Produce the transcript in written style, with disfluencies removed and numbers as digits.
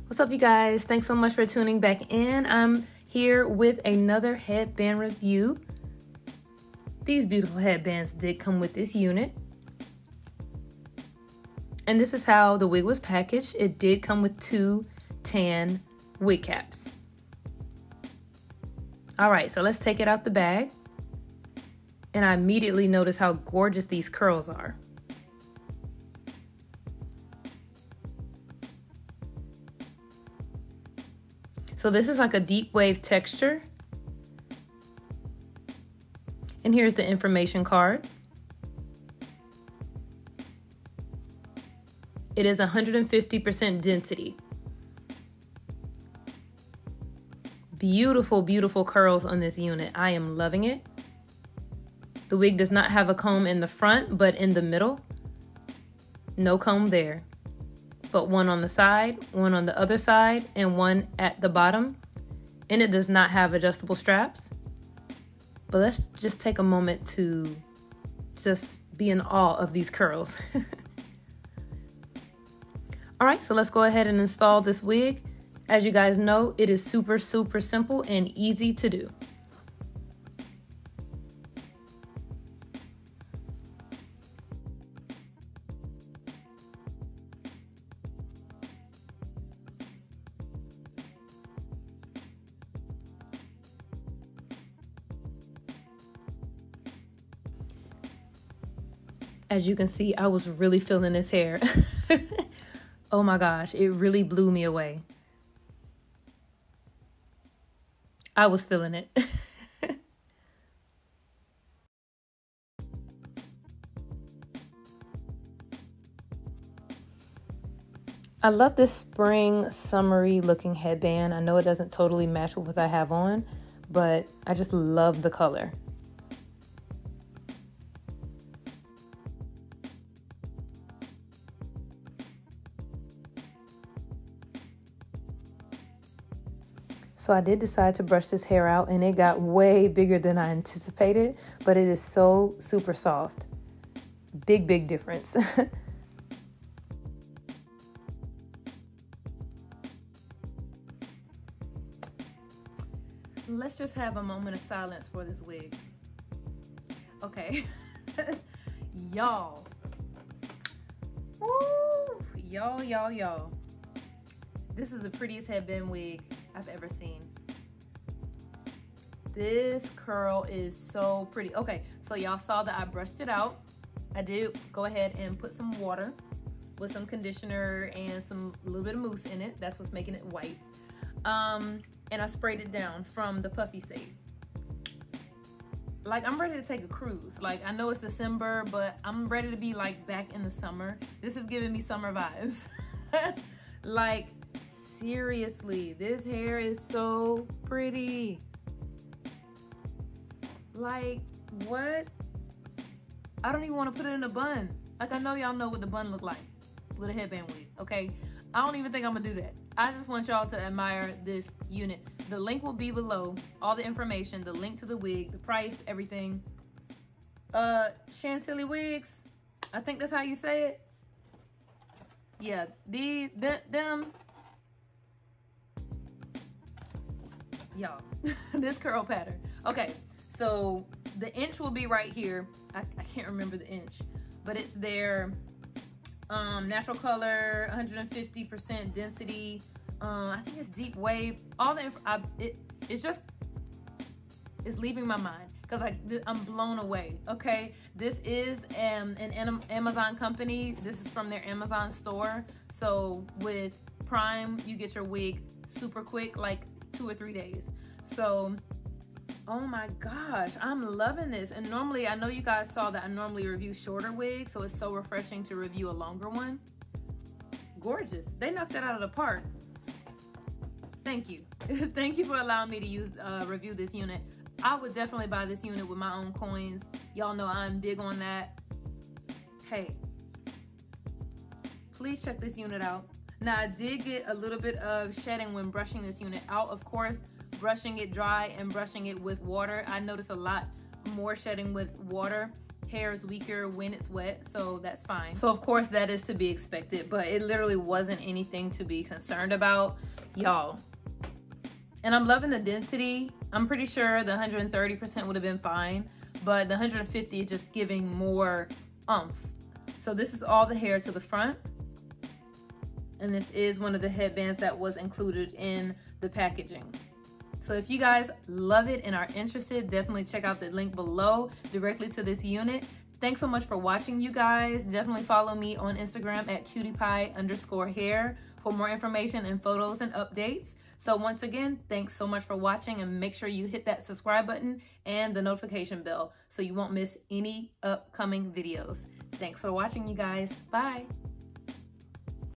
What's up, you guys? Thanks so much for tuning back in. I'm here with another headband review. These beautiful headbands did come with this unit. And this is how the wig was packaged. It did come with 2 tan wig caps. All right, so let's take it out the bag. And I immediately notice how gorgeous these curls are. So this is like a deep wave texture. And here's the information card. It is 150% density. Beautiful, beautiful curls on this unit. I am loving it. The wig does not have a comb in the front, but in the middle. No comb there. But one on the side, one on the other side, and one at the bottom. And it does not have adjustable straps. But let's just take a moment to just be in awe of these curls. All right, so let's go ahead and install this wig. As you guys know, it is super, super simple and easy to do. As you can see, I was really feeling this hair. Oh my gosh, it really blew me away. I was feeling it. I love this spring summery looking headband. I know it doesn't totally match with what I have on, but I just love the color. So I did decide to brush this hair out, and it got way bigger than I anticipated, but it is so super soft. Big, big difference. Let's just have a moment of silence for this wig. Okay. Y'all. Woo! Y'all. This is the prettiest headband wig I've ever seen. This curl is so pretty. Okay, so y'all saw that I brushed it out. I did go ahead and put some water with some conditioner and a little bit of mousse in it. That's what's making it white. And I sprayed it down from the puffy state. Like, I'm ready to take a cruise. Like, I know it's December, but I'm ready to be like back in the summer. This is giving me summer vibes. Like, seriously, this hair is so pretty. Like, what? I don't even want to put it in a bun. Like, I know y'all know what the bun look like with a headband wig, okay? I don't even think I'm gonna do that. I just want y'all to admire this unit. The link will be below, all the information, the link to the wig, the price, everything. Chantiche wigs, I think that's how you say it. Yeah, them. Y'all, this curl pattern. Okay, so the inch will be right here. I can't remember the inch, but it's their natural color, 150% density. I think it's deep wave. All the it's leaving my mind because I'm blown away. Okay, this is an Amazon company. This is from their Amazon store. So with Prime, you get your wig super quick, like 2 or 3 days. So, oh my gosh, I'm loving this. And normally, I know you guys saw that I normally review shorter wigs, so it's so refreshing to review a longer one. Gorgeous. They knocked that out of the park. Thank you. Thank you for allowing me to review this unit. I would definitely buy this unit with my own coins. Y'all know I'm big on that. Hey, please check this unit out. Now, I did get a little bit of shedding when brushing this unit out. Of course, brushing it dry and brushing it with water, I noticed a lot more shedding with water. hair is weaker when it's wet, so that's fine. So of course that is to be expected, but it literally wasn't anything to be concerned about, y'all. And I'm loving the density. I'm pretty sure the 130% would have been fine, but the 150 is just giving more oomph. So this is all the hair to the front. And this is one of the headbands that was included in the packaging. So if you guys love it and are interested, definitely check out the link below directly to this unit. Thanks so much for watching, you guys. Definitely follow me on Instagram at cutiepie_hair for more information and photos and updates. So once again, thanks so much for watching, and make sure you hit that subscribe button and the notification bell so you won't miss any upcoming videos. Thanks for watching, you guys. Bye.